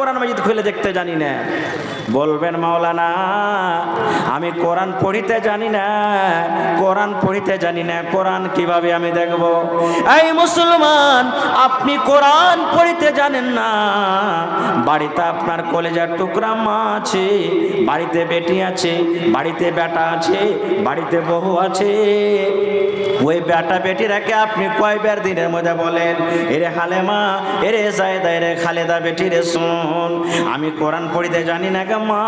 কোরআন মাজিদ খুলে দেখতে জানি না। বলবেন মাওলানা আমি কোরআন পড়িতে জানি না, কোরআন পড়িতে জানি না, কোরআন কিভাবে আমি দেখব? এই মুসলমান, আপনি কোরআন পড়িতে জানেন না, বাড়িতে আপনার কলেজার টুকরা মা আছে, বাড়িতে বেটি আছে, বাড়িতে বেটা আছে, বাড়িতে বহু আছে, ওই বেটা বেটিরাকে আপনি কয়বার দিনের মধ্যে বলেন, এরে হালেমা, এরে জায়দা, এরে খালেদা বেটি রে শোন, আমি কোরআন পড়িতে জানি না গা মা,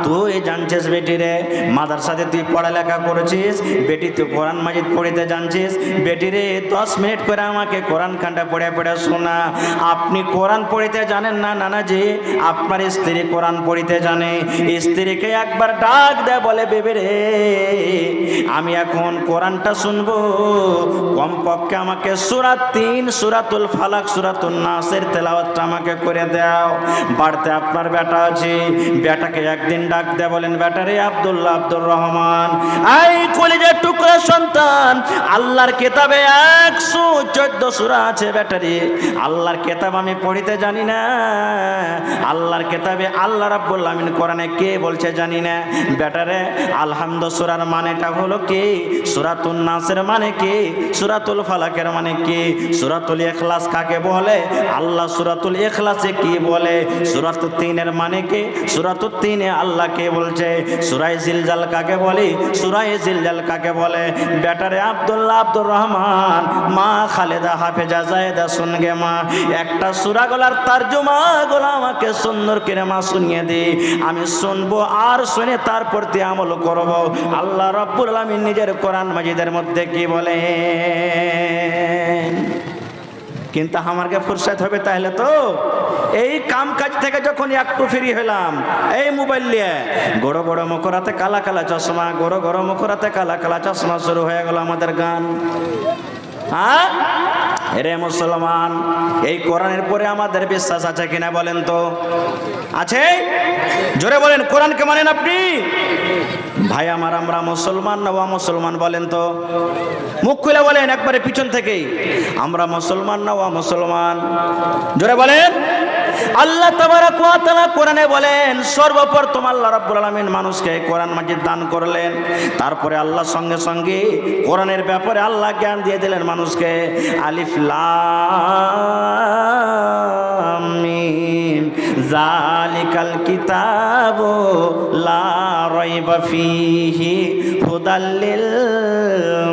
তুই জানছিস বেটি রে, মাদ্রাসাতে তুই পড়ালেখা করেছিস, বেটি তুই কোরআন মাজিদ পড়িতে জানছিস, বেটি রে 10 মিনিট করে আমাকে কোরআন খানটা পড়ে পড়ে শোনা। আপনি কোরআন পড়িতে জানেন না নানাজি, আপনার স্ত্রী কোরআন পড়িতে জানে, স্ত্রীকে একবার ডাক দেয়, বলে বেবি রে আমি এখন কোরআনটা শুনবো, কমপক্ষে আমাকে সূরা 3 সূরাতুল ফালাক সূরাতুন নাসের তেলাওয়াতটা আমাকে করে দাও। বাড়িতে আপনার বেটা আছে, বেটাকে একদিন ডাক দেয়, বলেন বেটা রে আব্দুল্লাহ, আব্দুর রহমান, এই কলিজার টুকরা সন্তান, আল্লাহর কিতাবে 114 সূরা আছে বেটারে, আল্লাহর কিতাব আমি পড়িতে জানি না, আল্লাহর কিতাবে আল্লাহ রাব্বুল আমিন কোরআনে কে বলছে জানি না। বেটারে আলহামদু সূরার মানেটা হলো কি, সূরাতুন নাসের মানে কি, সূরাতুল ফালাকের মানে কি, সূরাতুল ইখলাস কাকে বলে, আল্লাহ সূরাতুল ইখলাসে কি বলে, সূরাতুত 3 এর মানে কি, সূরাতুত 3 এ আল্লাহ কে বলছে, সূরা জিলজাল কাকে বলে, সূরা জিলজাল কাকে বলে। বেটারে আব্দুল্লাহ, আব্দুর রহমান, মা খালেদা, হাফেজা, জায়েদা, শুনগে মা, একটা সূরা গলার তরজমা গুলো আমাকে সুন্দর করে মা শুনিয়ে দে, আমি শুনবো আর শুনে তার প্রতি আমল করব। আল্লাহ রাব্বুল আলামিন নিজের কোরআন মাজিদের মধ্যে কি বলে, কিন্তু আমাকে ফুরসত হবে তাহলে তো, এই কাম কাজ থেকে যখন একটু ফ্রি হলাম, এই মোবাইল নিয়ে বড় বড় মুখরাতে কালা কালা চশমা, বড় বড় মুখরাতে কালা কালা চশমা, শুরু হয়ে গেল আমাদের গান। হ্যাঁ রে মুসলমান, এই কোরআনের পরে আমাদের বিশ্বাস আছে কিনা বলেন তো? আছে? জোরে বলেন, কোরআনকে মানেন আপনি? ভাই আমার, আমরা মুসলমান না মুসলমান বলেন তো? মুখ খুলে বলেন একবারে পিছন থেকেই, আমরা মুসলমান না মুসলমান? জোরে বলেন। আল্লাহ তাবারক ওয়া তাআলা কোরআনে বলেন, সর্বপ্রথম আল্লাহ রাব্বুল আলামিন মানুষকে কোরআন মাজিদ দান করলেন, তারপরে আল্লাহ সঙ্গে সঙ্গে কোরআনের ব্যাপারে আল্লাহ জ্ঞান দিয়ে দিলেন মানুষকে। আলিফ লাম মিম যালিকাল কিতাবু লা রাইবা ফীহি হুদাল লিল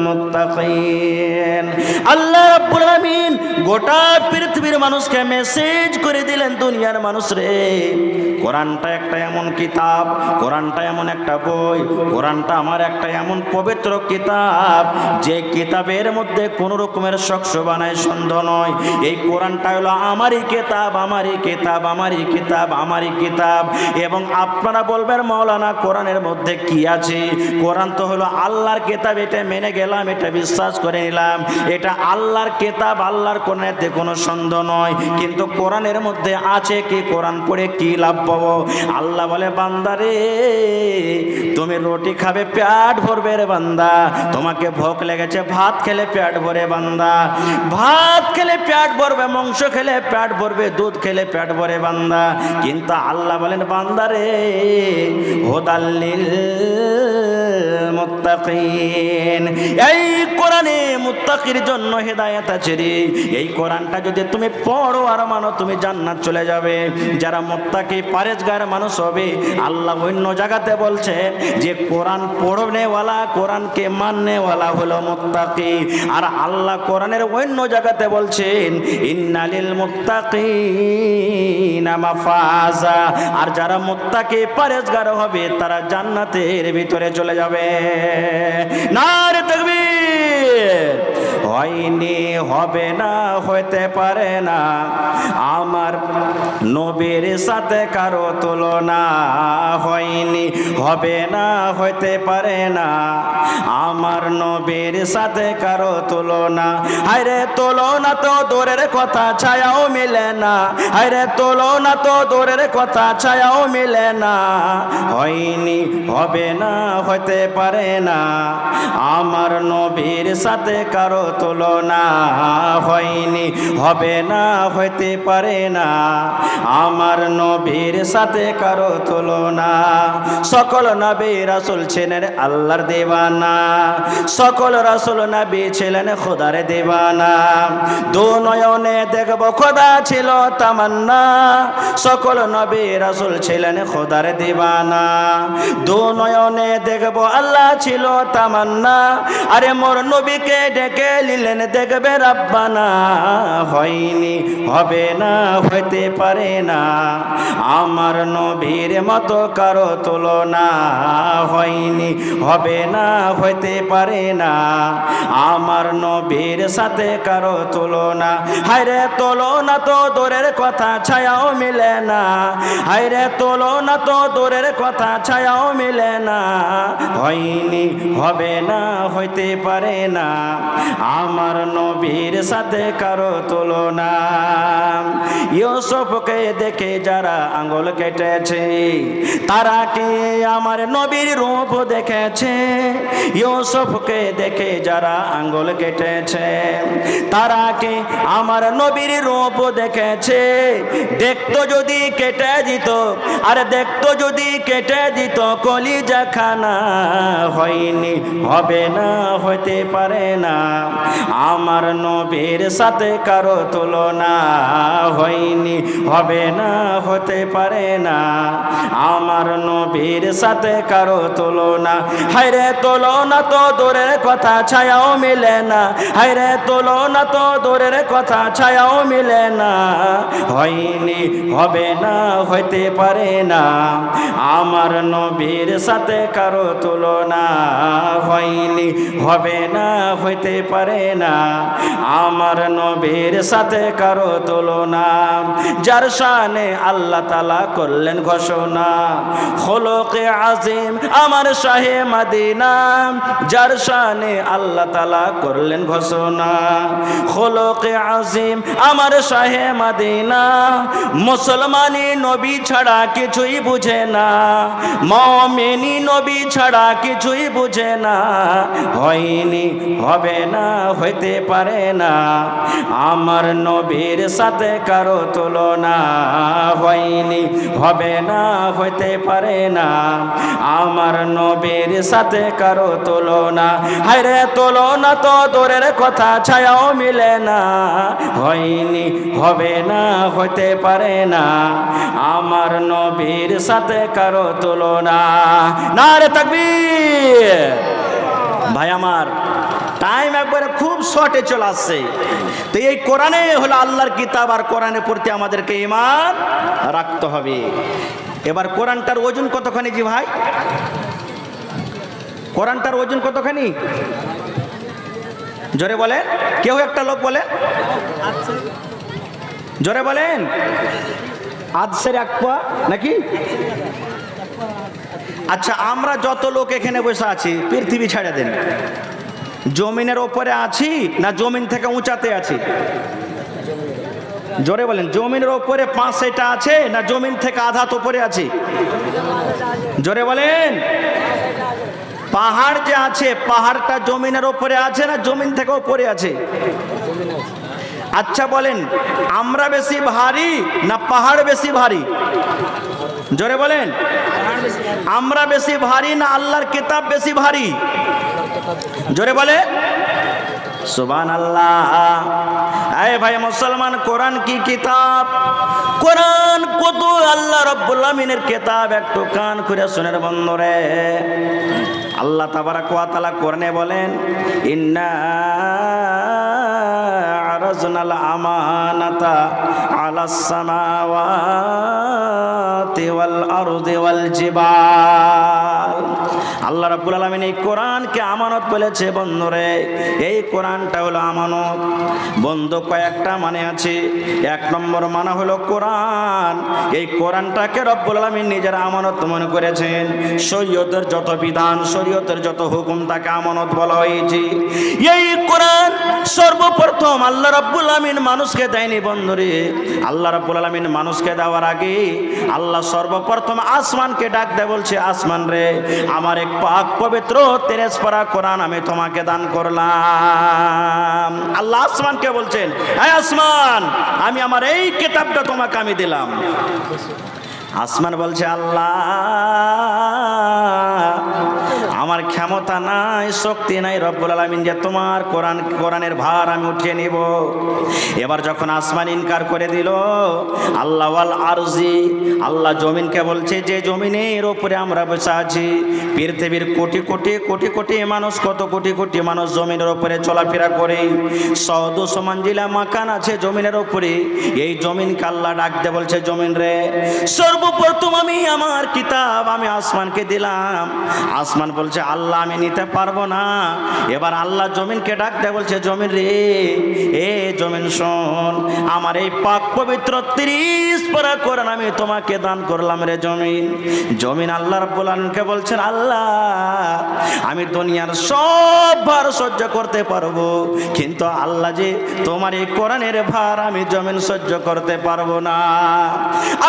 মুত্তাকিন। আল্লাহ রাব্বুল আলামিন গোটা পৃথিবীর মানুষকে মেসেজ করে দিলেন, দুনিয়ার মানুষ রে, কোরআনটা একটা এমন কিতাব, কোরআনটা এমন একটা বই, কোরআনটা আমার একটা এমন পবিত্র কিতাব, যে কিতাবের মধ্যে কোনো রকমের শখস বানায় সন্দেহ নয়, এই কোরআনটা হলো আমারই কিতাব, আমারই কিতাব, আমারই কিতাব, আমারই কিতাব। এবং আপনারা বলবেন মাওলানা কোরআনের মধ্যে কি আছে? কোরআন তো হলো আল্লাহর কিতাব, এটা মেনে গেলাম, এটা বিশ্বাস করে নিলাম, এটা আল্লাহর কিতাব, আল্লাহর কোরআনেতে কোনো সন্দেহ নয়, কিন্তু কোরআনের মধ্যে আছে কি? কোরআন পড়ে কি লাভ পাবো? আল্লাহ বলে, বান্দারে তুমি রুটি খাবে পেট ভরবে রে বান্দা, তোমাকে ভোক লেগেছে ভাত খেলে পেট ভরে বান্দা, ভাত খেলে পেট ভরবে, মাংস খেলে পেট ভরবে, দুধ খেলে পেট ভরে বান্দা, কিন্তু আল্লাহ বলেন বান্দারে হুদাল লিল মুত্তাকিন, এই কোরআনে মুত্তাকির জন্য হেদায়েত আছে রে। এই কোরআনটা যদি তুমি পড়ো আর মানো, তুমি জান্নাত চলে যাবে। যারা মুত্তাকি পরেজগার মানুষ হবে, আল্লাহ অন্য জায়গাতে বলছেন যে কোরআন পড়নেওয়ালা, কোরআনকে মাননেওয়ালা হলো মুত্তাকি। আর আল্লাহ কোরআনের অন্য জায়গাতে বলছেন ইন্নালিল মুত্তাকিনা মাফাজা, আর যারা মুত্তাকি পরেজগার হবে তারা জান্নাতের ভিতরে চলে যাবে। নারে তাকবীর। হয়নি, হবে না, হইতে পারে না, আমার নবীর সাথে কারো তুলনা, হয়নি, হবে না, হইতে পারে না, আমার নবীর সাথে কারো তুলনা। হায়রে তুলনা তো দূরের কথা, ছায়াও মিলে না, হায়রে তুলনা তো দূরের কথা, ছায়াও মিলে না, হয়নি, হবে না, হইতে পারে না, আমার নবীর সাথে কারো তুলনা, হয়নি, হবে না, হইতে পারে না আমার নবীর সাথে কারো তুলনা। সকল নবী রাসূল ছিলেন আল্লাহর দিওয়ানা, সকল রাসূল নবী ছিলেন খোদার দিওয়ানা। দু নয়নে দেখব খোদা ছিল তামান্না, সকল নবী রাসূল ছিলেন খোদার দিওয়ানা। দু নয়নে দেখব আল্লাহ ছিল তামান্না, আরে মোর নবীকে ডেকে নিলেন দেখবে রাব্বানা। হয়নি, হবে না, হইতে পারে না আমার নবীর মতো কারো তুলনা, হয়নি, হবে না, হইতে পারে না আমার নবীর সাথে কারো তুলনা। হায়রে তুলনা তো দূরের কথা, ছায়াও মিলে না, হায়রে তুলনা তো দূরের কথা, ছায়াও মিলে না। হয়নি, হবে না, হইতে পারে না আমার নবীর সাথে কারো তুলনা। ইউসুফকে দেখে যারা আঙ্গুল কেটেছে, তারা কি আমার নবীর রূপ দেখেছে? ইউসুফকে দেখে যারা আঙ্গুল কেটেছে, তারা কি আমার নবীর রূপ দেখেছে? দেখতো যদি কেটে দিত, আরে দেখতো যদি কেটে দিত কলিজা খানা। হয়নি, হবে না, হইতে পারে না আমার নবীর সাথে কারো তুলনা। হয়নি, হবে না, হতে পারে না আমার নবীর সাথে কারো তুলনা। হায়রে তুলনা তো দূরের কথা, ছায়াও মিলে না, হায়রে তুলনা তো দূরের কথা, ছায়াও মিলে না। হয়নি, হবে না, হইতে পারে না আমার নবীর সাথে কারো তুলনা। হয়নি, হবে না, হইতে পারে না আমার নবীর সাথে কারো তুলনা। যার শানে আল্লাহ তাআলা করলেন ঘোষণা, খুলুকে আজিম আমার শাহে মদিনা। যার শানে আল্লাহ তাআলা করলেন ঘোষণা, খুলুকে আজিম আমার শাহে মদিনা। মুসলমানি নবী ছাড়া কিছুই বুঝে না, মুমিনি নবী ছাড়া কিছুই বুঝে না। হয়নি, হবে না, হইতে পারে না আমার নবীর সাথে কারো তুলনা। হয়নি, হবে না, হইতে পারে না আমার নবীর সাথে কারো তুলনা। হায়রে তুলনা তো দূরের কথা, ছায়াও মিলে না। হয়নি, হবে না, হইতে পারে না আমার নবীর সাথে কারো তুলনা। নারে তাকবীর। ভাই আমার, টাইম একবারে খুব শর্টে চলে আসছে। তো এই কোরআনে হলো আল্লাহর কিতাব, আর কোরআনের প্রতি আমাদেরকে ঈমান রাখতে হবে। এবার কোরআনটার ওজন কতখানি জি ভাই? কোরআনটার ওজন কতখানি? জোরে বলেন, কেউ একটা লোক বলেন, জোরে বলেন। আজসের এক পা নাকি? আচ্ছা, আমরা যত লোক এখানে বসে আছি, পৃথিবী ছেড়ে দেন, জমিনের ওপরে আছি না জমিন থেকে উঁচাতে আছি? জোরে বলেন, জমিনের ওপরে 5 আছে না জমিন থেকে আধা উপরে আছি? জোরে বলেন। পাহাড় যে আছে, পাহাড়টা জমিনের ওপরে আছে না জমিন থেকে উপরে আছে? আচ্ছা বলেন, আমরা বেশি ভারী না পাহাড় বেশি ভারী? জোরে বলেন। আমরা বেশি ভারী না আল্লাহর কিতাব বেশি ভারী? জোরে বলে সুবহানাল্লাহ। এই ভাই মুসলমান, কোরআন কি কিতাব! কোরআন কত আল্লাহ রাব্বুল আমিনের কিতাব, একটু কান করে শুনের বন্ধুরে। আল্লাহ তাবারাক ওয়া তাআলা কোরআনে বলেন, ইন্না আরাজনাল আমানাতা আলাস সামাওয়াতি ওয়াল আরদি ওয়াল জিবাল। আল্লাহ রাব্বুল আলামিন এই কোরআনকে আমানত বলেছে বন্ধুরে। এই কোরআনটা হলো আমানত। বন্ধু, কয়েকটা মানে আছে। 1 নম্বর মানে হলো কোরআন। এই কোরআনটাকে রব্বুল আলামিন নিজের আমানত মনে করেছেন। শরীয়তের যত বিধান, শরীয়তের যত হুকুম, তাকে আমানত বলা হয়েছে। এই কোরআন সর্বপ্রথম আল্লাহ রাব্বুল আলামিন মানুষকে দেয়নি বন্ধুরে। আল্লাহ রাব্বুল আলামিন মানুষকে দেওয়ার আগে আল্লাহ সর্বপ্রথম আসমানকে ডাক দেয়, বলছে আসমান রে, আমার একটু পাক পবিত্র 13 পারা কোরআন আমি তোমাকে দান করলাম। আল্লাহ আসমানকে বলছেন, হে আসমান, আমি আমার এই কিতাবটা তোমাকে আমি দিলাম। আসমান বলছে, আল্লাহ আমার ক্ষমতা নাই, শক্তি নাই রব্বুল আলামিন যে তোমার কোরআনের ভার আমি উঠিয়ে নিব। এবার যখন আসমান ইনকার করে দিল, আল্লাহ ওয়াল আরজি, আল্লাহ জমিনকে বলছে, যে জমিনের উপরে আমরা বসে আছি, পৃথিবীর কোটি কোটি কোটি কোটি মানুষ, কত কোটি কোটি মানুষ জমিনের উপরে চলাফেরা করে, 100-200 মঞ্জিলা মাকান আছে জমিনের উপরে। এই জমিনকে আল্লাহ ডাকতে বলছে, জমিন রে, সর্বপ্রথম আমি আমার কিতাব আমি আসমানকে দিলাম। আসমান বলছে, আল্লাহ আমি নিতে পারবো না। এবার আল্লাহ জমিনকে ডাকতে বলছে, জমিন রে, এ জমিন শোন, আমার এই পাক পবিত্র 30 পারা কোরআন আমি তোমাকে দান করলাম রে জমিন। জমিন আল্লাহ রাব্বুল আলামিনকে বলছেন, আল্লাহ আমি দুনিয়ার সব ভার সহ্য করতে পারবো, কিন্তু আল্লাহ যে তোমার এই কোরআনের ভার আমি জমিন সহ্য করতে পারবো না।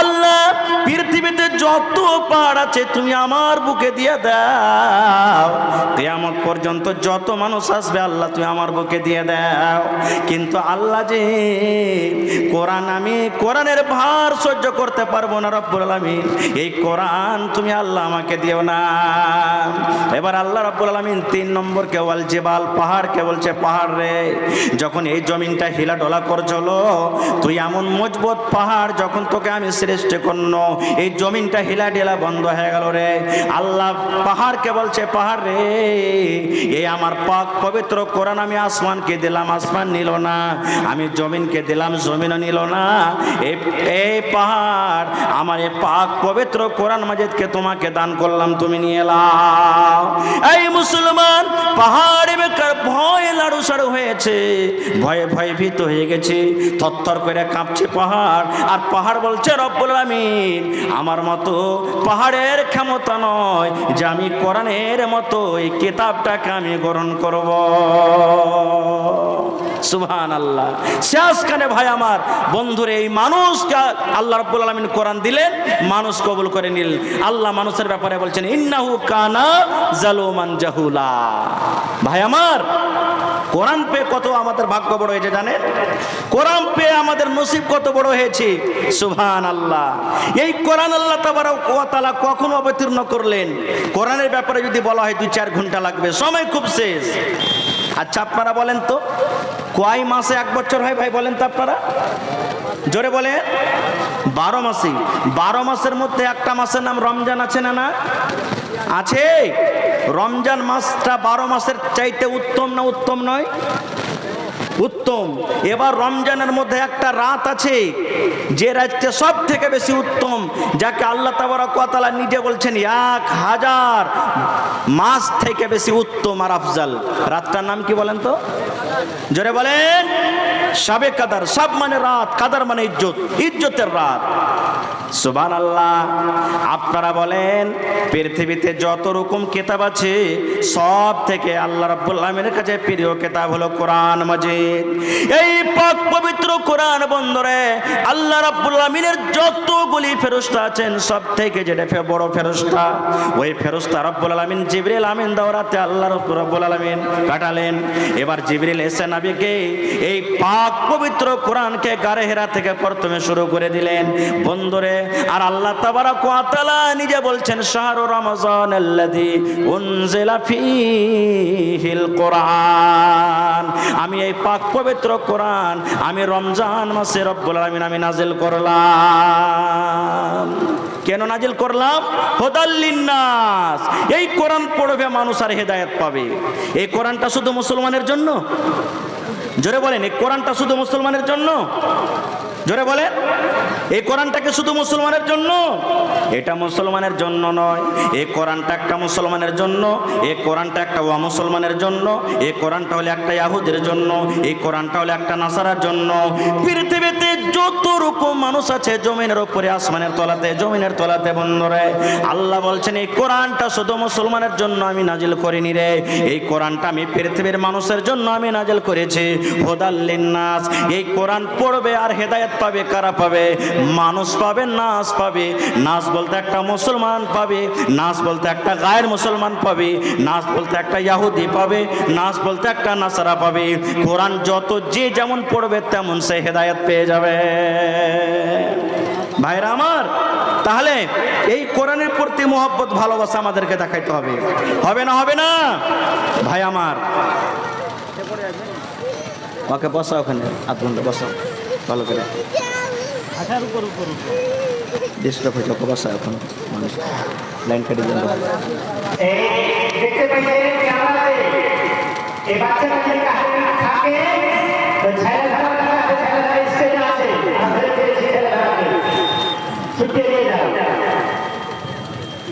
আল্লাহ পৃথিবীতে যত পাহাড় আছে তুমি আমার বুকে দিয়ে দাও, কিয়ামত পর্যন্ত যত মানুষ আসবে আল্লাহ তুমি আমার বুকে দিয়ে দাও, কিন্তু আল্লাহ যে আমি কোরআনের ভার সহ্য করতে পারবো না রব্বুল আলামিন, এই কোরআন তুমি আল্লাহ আমাকে দিও না। এবার আল্লাহ রব্বুল আলামিন 3 নম্বরকে ওয়াল জিবাল, পাহাড়কে বলছে, পাহাড় রে, যখন এই জমিনটা হিলাডোলা করছিল, তুই এমন মজবুত পাহাড়, যখন তোকে আমি সৃষ্টি করল এই জমিনটা হিলাডেলা বন্ধ হয়ে গেল রে। আল্লাহ পাহাড়কে বলছে, পাহাড় রে, এই আমার পাক পবিত্র কোরআন আমি আসমানকে দিলাম, আসমান নিল না, আমি জমিনকে দিলাম, জমিনও নিল না। এই পাহাড় আমার এই পাক পবিত্র কোরআন মাজিদকে তোমাকে দান করলাম, তুমি নিয়ে এলাও। এই মুসলমান, পাহাড়ে বেকার ভয়ে লাড়ুসাড়ু হয়েছে, ভয়ে ভয়ে ভীত হয়ে গেছে, থরথর করে কাঁপছে পাহাড়। আর পাহাড় বলছে, রব্বুল আলামিন আমার মতো পাহাড়ের ক্ষমতা নয় যে আমি কোরআনের মতো এই কিতাবটাকে আমি গ্রহণ করব। সুবহানাল্লাহ। শেষখানে ভাই আমার বন্ধুরে, এই মানুষকে আল্লাহ রাব্বুল আলামিন কোরআন দিলেন, মানুষ কবুল করে নিল। আল্লাহ মানুষের ব্যাপারে বলছেন, ইন্নাহু কানা জালুমান জাহুলা। ভাই আমার, কোরআন পেয়ে কত আমাদের ভাগ্য বড় হয়েছে জানেন? কোরআন পেয়ে আমাদের নসিব কত বড় হয়েছে। সুবহানাল্লাহ। এই কোরআন আল্লাহ তাবারক ওয়া তাআলা কখন অবতীর্ণ করলেন? কোরআনের ব্যাপারে যদি বলা হয় 2-4 ঘন্টা লাগবে, সময় খুব শেষ। আচ্ছা আপনারা বলেন তো, কয় মাসে 1 বছর হয় ভাই বলেন তো আপনারা? জোরে বলেন। 12 মাসে। 12 মাসের মধ্যে একটা মাসের নাম রমজান আছে না? না আছে। রমজান মাসটা 12 মাসের চাইতে উত্তম না উত্তম নয়? উত্তম। এবার রমজানের মধ্যে একটা রাত আছে, যে রাতটা সব থেকে বেশি উত্তম, যাকে আল্লাহ তাবারক ওয়া তাআলা নিজে বলছেন 1000 মাস থেকে বেশি উত্তম আর আফজাল। রাতটার নাম কি বলেন তো? জোরে বলেন। শাবে কাদার। সব মানে রাত, কাদার মানে ইজ্জত, ইজ্জতের রাত। সুবহানাল্লাহ। আপনারা বলেন, পৃথিবীতে যত রকম কিতাব আছে সব থেকে আল্লাহ রাব্বুল আলামিনের কাছে প্রিয় কিতাব হলো কোরআন মাজিদ। এই পাক পবিত্র কোরআন বন্ধুরে, আল্লাহ রাব্বুল আলামিনের যতগুলি ফেরেশতা আছেন সব থেকে যেটা বড় ফেরেশতা, ওই ফেরেশতা রাব্বুল আলামিন জিবরিল আমিন দাওরাতে আল্লাহ রাব্বুল আলামিন পাঠালেন। এবার জিবরিল এসে নবীকে এই পাক পবিত্র কোরআনকে গারে হেরা থেকে প্রথমে শুরু করে দিলেন বন্ধুরে। আর আল্লাহ তাবারক ওয়া তাআলা নিজে বলছেন, শাহরু রমাযানাল্লাযী উনজিলা ফীহিল কোরআন, আমি এই পাক পবিত্র কোরআন আমি রমজান মাসে রব্বুল আলামিন আমি নাজিল করলাম। কেন নাজিল করলাম? হুদাল লিন্নাস। এই কোরআন পড়বে মানুষ আর হেদায়েত পাবে। এই কোরআনটা শুধু মুসলমানের জন্য? জোরে বলেন, এই কোরআনটা শুধু মুসলমানের জন্য? জোরে বলে, এই কোরআনটাকে শুধু মুসলমানের জন্য? এটা মুসলমানের জন্য নয়। এই কোরআনটা একটা মুসলমানের জন্য, এই কোরআনটা একটা অমুসলমানের জন্য, এই কোরআনটা হলো একটা ইহুদির জন্য, এই কোরআনটা হলো একটা নাসারার জন্য। পৃথিবীতে যত রকম মানুষ আছে জমিনের উপরে, আসমানের তলাতে, জমিনের তলাতে বন্ধুরে, আল্লাহ বলছেন এই কোরআনটা শুধু মুসলমানের জন্য আমি নাজিল করিনি রে, এই কোরআনটা আমি পৃথিবীর মানুষের জন্য আমি নাজিল করেছি। হুদাল লিন্নাস। এই কোরআন পড়বে আর হেদায়েত হেদায়েত পাবে কারা পাবে? মানুষ পাবে, নাস পাবে। নাস বলতে একটা মুসলমান পাবে, নাস বলতে একটা গায়ের মুসলমান পাবে, নাস বলতে একটা ইহুদি পাবে, নাস বলতে একটা নাসারা পাবে। কোরআন যত যে যেমন পড়বে তেমন সে হেদায়েত পেয়ে যাবে। ভাইরা আমার, তাহলে এই কোরআনের প্রতি মহব্বত ভালোবাসা আমাদেরকে দেখাইতে হবে। হবে না? হবে না? ভাই আমার, ওকে বসাও, ওখানে আধ ঘন্টা বসাও ভালো করে। ডিস্টার্ব হয়েছে, ওকে বসাও এখন, মানুষ লাইন কেটে দেন।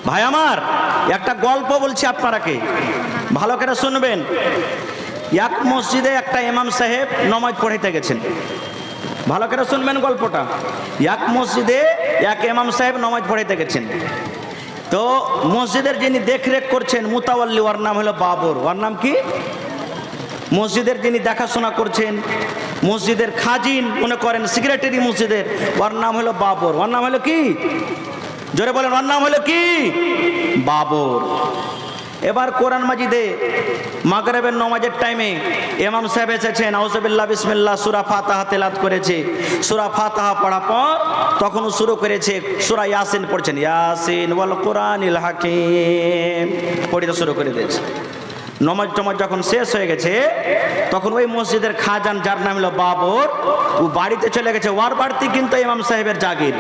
ভাই আমার, একটা গল্প বলছি আপনারাকে, ভালো করে শুনবেন। এক মসজিদে একটা ইমাম সাহেব নামাজ পড়াইতে গেছেন। ভালো করে শুনবেন গল্পটা। এক মসজিদে এক ইমাম সাহেব নামাজ পড়াইতে গেছেন। তো মসজিদের যিনি দেখরেখ করছেন মুতাওয়াল্লি, ওর নাম হলো বাবর। ওর নাম কি? মসজিদের যিনি দেখাশোনা করছেন, মসজিদের খাজিন মনে করেন, সেক্রেটারি মসজিদের, ওর নাম হলো বাবর। ওর নাম হলো কি? জোরে বলেন, ওর নাম হলো কি? বাবর। এবার কোরআন মাজিদে মাগরিবের নামাজের টাইমে ইমাম সাহেব এসেছেন, আউযুবিল্লাহ বিসমিল্লাহ সূরা ফাতিহা তেলাওয়াত করেছে। সূরা ফাতিহা পড়ার পর তখন শুরু করেছে সূরা ইয়াসিন পড়ছেন, ইয়াসিন ওয়াল কুরআনিল হাকীম পড়তে শুরু করে দিয়েছে। নামাজ যখন শেষ হয়ে গেছে তখন ওই মসজিদের খাজান, যার নাম হলো বাবর, ও বাড়িতে চলে গেছে। ওর বাড়িতে কিন্তু ইমাম সাহেবের জাগির,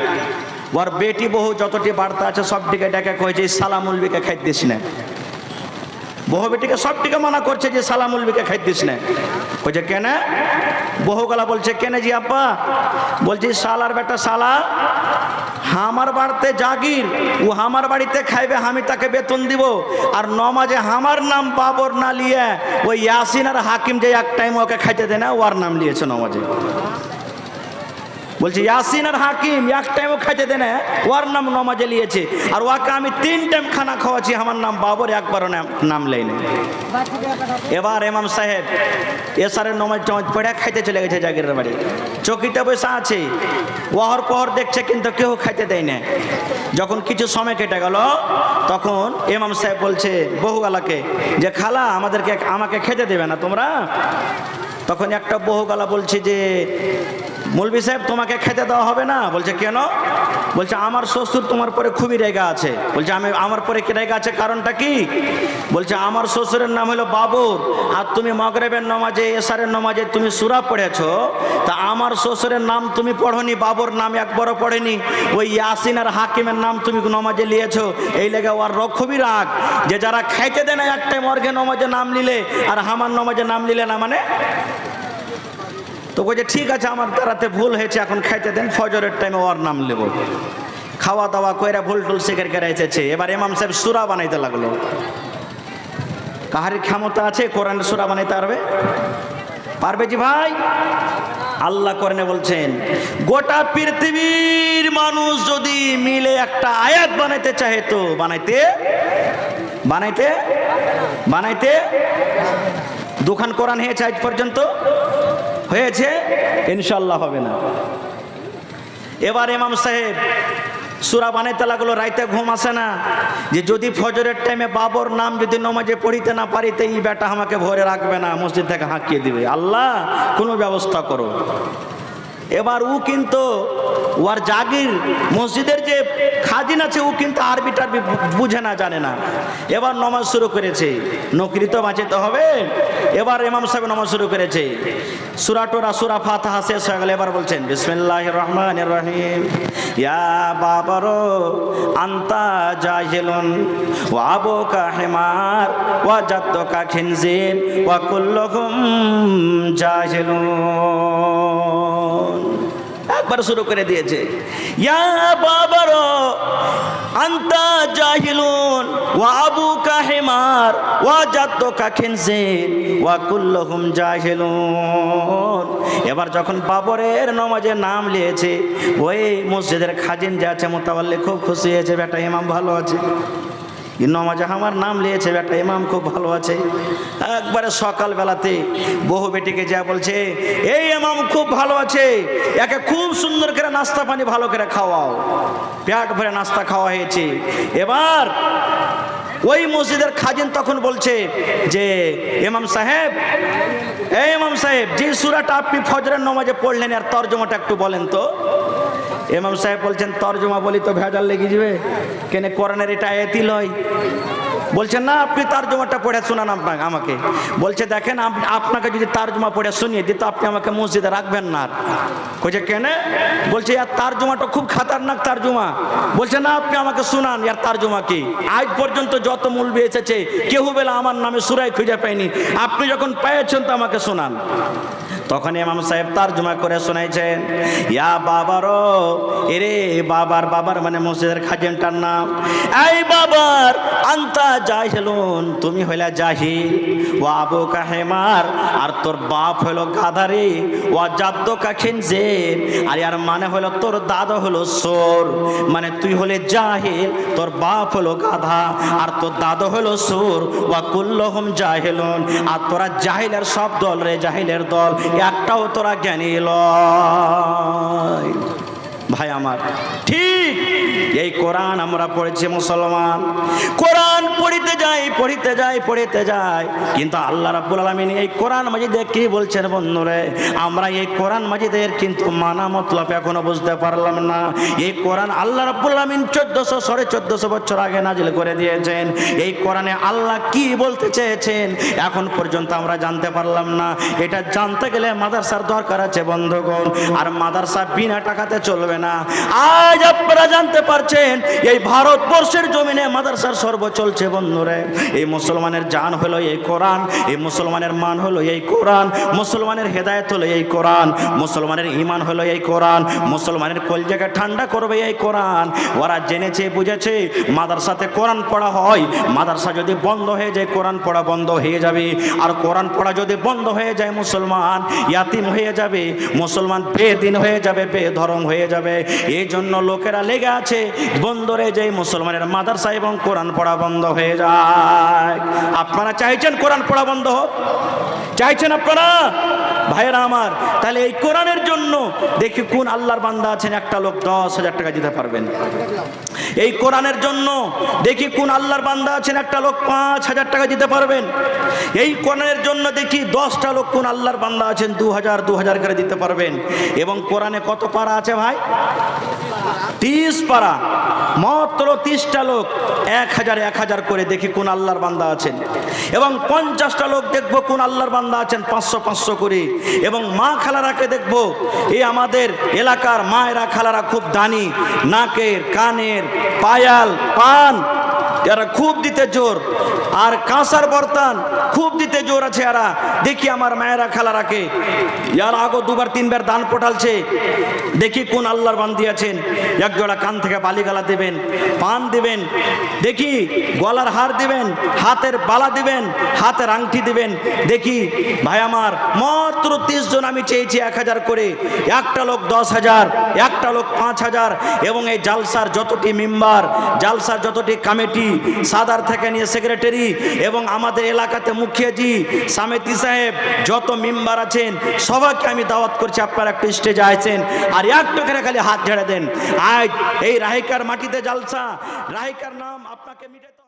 ওর বেটি বহু যতটি বার্তা আছে সবটিকে ডেকে কয়েছে সালামুলবিকে খাইতে দিস না। বহু বেটিকে সবটিকে মানা করছে যে সালামুলবিকে খাইতে দিস না। বলছে কেন? বহুগুলা বলছে কেন জি আব্বা? বলছি শালার বেটা শালা, আমার বাড়িতে জাগির, ও আমার বাড়িতে খাইবে, আমি তাকে বেতন দিব। আর নমাজে আমার নাম বাবর না লিয়ে ওই ইয়াসিন আর হাকিম যে এক টাইম ওকে খাইতে দেয় না, ওর নাম লিয়েছে নমাজে। বলছি ইয়াসিন আর হাকিম এক টাইমও খাইতে দেয় না, ওর নাম নমাজে লিয়েছে। আর ওকে আমি 3 টাইম খানা খাওয়াচ্ছি, আমার নাম বাবর, একবারও নাম লেই না। এবার ইমাম সাহেব এসারের নমাজ পড়ে খাইতে চলে গেছে জাগিরের বাড়ি। চকিতে বসে আছে, ওহর পহর দেখছে কিন্তু কেউ খাইতে দেয় না। যখন কিছু সময় কেটে গেল তখন ইমাম সাহেব বলছে বহুগালাকে যে খালা আমাকে খেতে দেবে না তোমরা? তখন একটা বহুগালা বলছে যে মৌলভী সাহেব তোমাকে খেতে দেওয়া হবে না। বলছে কেন? বলছে আমার শ্বশুর তোমার পরে খুবই রেগা আছে। বলছে আমার পরে কি রেগা আছে, কারণটা কি? বলছে আমার শ্বশুরের নাম হলো বাবর, আর তুমি মাগরিবের নামাজে এশারের নামাজে তুমি সূরা পড়েছো, তা আমার শ্বশুরের নাম তুমি পড়নি, বাবর নাম একবারও পড়েনি। ওই ইয়াসিন আর হাকিমের নাম তুমি নামাজে লিয়েছো, এই লেগে ওর খুবই রাগ যে যারা খাইতে দেয় না এক টাইম অর্ঘে নামাজে নাম নিলে আর আমার নামাজে নাম নিলে না, মানে। তো বলছে ঠিক আছে, আমার দ্বারাতে ভুল হয়েছে, এখন খাইতে দেন, ফজরের টাইমে ওর নাম নেব। খাওয়া দাওয়া কইরা ভুল টুল শিকার করে এসেছে। এবার ইমাম সাহেব সূরা বানাইতে লাগলো। কাহার ক্ষমতা আছে কোরআনের সূরা বানাইতে পারবে? পারবে জি ভাই? আল্লাহ কোরআনে বলছেন গোটা পৃথিবীর মানুষ যদি মিলে একটা আয়াত বানাইতে চাহে তো বানাইতে দুখান কোরআন হয়েছে আজ পর্যন্ত? হয়েছে? ইনশাআল্লাহ হবে না। এবার ইমাম সাহেব সূরা বানাইতে লাগলো, রাইতে ঘুম আসে না, যে যদি ফজরের টাইমে বাবর নাম যদি নামাজে পড়িতে না পারিতে এই বেটা আমাকে ভরে রাখবে না, মসজিদ থেকে হাঁকিয়ে দিবে। আল্লাহ কোনো ব্যবস্থা করো। এবার ও কিন্তু ওর জাগির মসজিদের যে খাজিন আছে ও কিন্তু আরবি টারবি বুঝে না, জানে না। এবার নামাজ শুরু করেছে, নকরি তো বাঁচাতে হবে। এবার ইমাম সাহেব নামাজ শুরু করেছে, সূরা ফাতিহা শেষ হয়ে গেল। এবার বলছেন বিসমিল্লাহির রহমানির রহিম, ইয়া বাবারো আনতা জাহিলুন ওয়া আবুকা হিমার ওয়া জাদ্দুকা খিনজির ওয়া কুল্লুকুম জাহিলুন। একবার শুরু করে দিয়েছে, ইয়া বাবারো আনতা জাহিলুন ওয়া আবুকা হিমার ওয়া জাদ্দুকা খিনজির ওয়া কুল্লুহুম জাহিলুন। এবার যখন বাবরের নামাজের নাম লিয়েছে, ওই মসজিদের খাজিন যে আছে মুতাওয়াল্লি খুব খুশি হয়েছে, বেটা ইমাম ভালো আছে। নমাজে আমার নাম লিয়েছে বেটা, ইমাম খুব ভালো আছে। একবারে সকালবেলাতে বহু বেটিকে যা বলছে, এই ইমাম খুব ভালো আছে, একে খুব সুন্দর করে নাস্তা পানি ভালো করে খাওয়াও। পেট ভরে নাস্তা খাওয়া হয়েছে। এবার ওই মসজিদের খাজিন তখন বলছে যে ইমাম সাহেব, এই ইমাম সাহেব, যে সূরাটা আপনি ফজরের নামাজে পড়লেন আর তরজমাটা একটু বলেন তো। ইমাম সাহেব বলছেন, তরজমা বলি তো ভেজাল লেগে যাবে, কেন কোরআনের এটা আয়াতই লয়। বলছেন না, আপনি তরজমাটা পড়ে শোনান আমাকে। বলছে দেখেন, আপনাকে যদি তরজমা পড়ে শুনিয়ে দিই তো আপনি আমাকে মসজিদে রাখবেন না। কইছে কেন? বলছে ইয়ার তরজমাটা খুব খাতারনাক তরজমা। বলছে না, আপনি আমাকে শোনান ইয়ার তরজমা কি। আজ পর্যন্ত যত মৌলবি এসেছে কেউ বেলা আমার নামে সূরায় খুঁজে পায়নি, আপনি যখন পেয়েছেন তো আমাকে শোনান। তখন ইমাম সাহেব তরজমা করে শোনাইছেন, ইয়া বাবারো, এরে বাবার, বাবার মানে মসজিদের খাজিনটার নাম। এই বাবার, আন্তা জাহিলুন, তুমি হইলা জাহিল, ও আবুকা হেমার, আর তোর বাপ হইল গাধারে, ও জাদ্দুকা খিনজির, আর ইয়ার মানে হলো তোর দাদা হলো সোর। মানে তুই হলে জাহিল, তোর বাপ হলো গাধা, আর তোর দাদা হলো সোর। ওয়া কুল্লুহুম জাহিলুন, আর তোরা জাহিলের সব দল রে, জাহিলের দল, একটাও তোরা জ্ঞানী লয়। ভাই আমার, ঠিক এই কোরআন আমরা পড়েছি মুসলমান, কোরআন পড়িতে যাই, পড়িতে যাই, পড়িতে যাই, কিন্তু আল্লাহ রাব্বুল আলামিন এই কোরআন মাজিদে কি বলছেন বন্ধুরে, আমরা এই কোরআন মাজিদের কিন্তু মানা মতলব এখনো বুঝতে পারলাম না। এই কোরআন আল্লাহ রাব্বুল আলামিন 1400 বছর আগে নাজিল করে দিয়েছেন। এই কোরআনে আল্লাহ কি বলতে চেয়েছেন এখন পর্যন্ত আমরা জানতে পারলাম না। এটা জানতে গেলে মাদ্রাসার দরকার আছে বন্ধুগণ, আর মাদ্রাসা বিনা টাকাতে চলবে না। আজ আপনারা জানতে পারছেন এই ভারতবর্ষের জমিনে মাদ্রাসার সর্ব চলছে বন্ধুরে। এই মুসলমানের জান হলো এই কোরআন, এই মুসলমানের মান হলো এই কোরআন, মুসলমানের হেদায়েত হলো এই কোরআন, মুসলমানের ঈমান হলো এই কোরআন, মুসলমানের কলজাকে ঠান্ডা করবে এই কোরআন। ওরা জেনেছে বুঝেছে মাদ্রাসাতে কোরআন পড়া হয়, মাদ্রাসা যদি বন্ধ হয়ে যায় কোরআন পড়া বন্ধ হয়ে যাবে, আর কোরআন পড়া যদি বন্ধ হয়ে যায় মুসলমান ইয়াতিম হয়ে যাবে, মুসলমান বেদিন হয়ে যাবে, বেধর্ম হয়ে যাবে। এই জন্য লোকেরা লেগে আছে বন্ধরে যে মুসলমানের মাদ্রাসা এবং কোরআন পড়া বন্ধ হয়ে যায়। আপনারা চাইছেন কোরআন পড়া বন্ধ হোক? চাইছেন আপনারা ভাইয়েরা আমার? তাহলে এই কোরআনের জন্য দেখি কোন আল্লাহর বান্দা আছেন একটা লোক 10,000 টাকা দিতে পারবেন। এই কোরআনের জন্য দেখি কোন আল্লাহর বান্দা আছেন একটা লোক 5,000 টাকা দিতে পারবেন। এই কোরআনের জন্য দেখি 10টা লোক কোন আল্লাহর বান্দা আছেন 2,000 করে দিতে পারবেন। এবং কোরআনে কত পারা আছে ভাই? 30 পারা, মাত্র 30টা লোক 1,000 করে দেখি কোন আল্লাহর বান্দা আছেন। এবং 50টা লোক দেখবো কোন আল্লাহর বান্দা আছেন 500 করে। এবং মা খালারাকে দেখবো, এই আমাদের এলাকার মায়েরা খালারা খুব দানি, নাকের কানের পায়াল পান এরা খুব দিতে জোর, আর কাঁসার বর্তন খুব দিতে জোর আছে এরা। দেখি আমার মায়েরা খালারাকে ইয়ার আগো 2-3 দান পটালছে, দেখি কোন আল্লাহর বান্দি আছেন। এক জোড়া কান থেকে বালি গালা দেবেন, পান দিবেন, দেখি গলার হার দিবেন, হাতের বালা দিবেন, হাতের আংটি দিবেন। দেখি ভাই আমার, মাত্র 30 জন আমি চেয়েছি 1,000 করে। একটা লোক 10,000, একটা লোক 5,000। এবং এই জালসার যতটি মেম্বার, জালসার যতটি কমিটি, সাদার থেকে নিয়ে সেক্রেটারি এবং আমাদের এলাকাতে মুখিয়াজি, সামেতি সাহেব, যত মেম্বার আছেন সবাইকে আমি দাওয়াত করছি, আপনারা একটু স্টেজে আছেন আর একটু করে খালি হাত ঝেড়ে দেন। আজ এই রাহিকার মাটিতে জালসা, রাহিকার নাম আপনাকে মিটে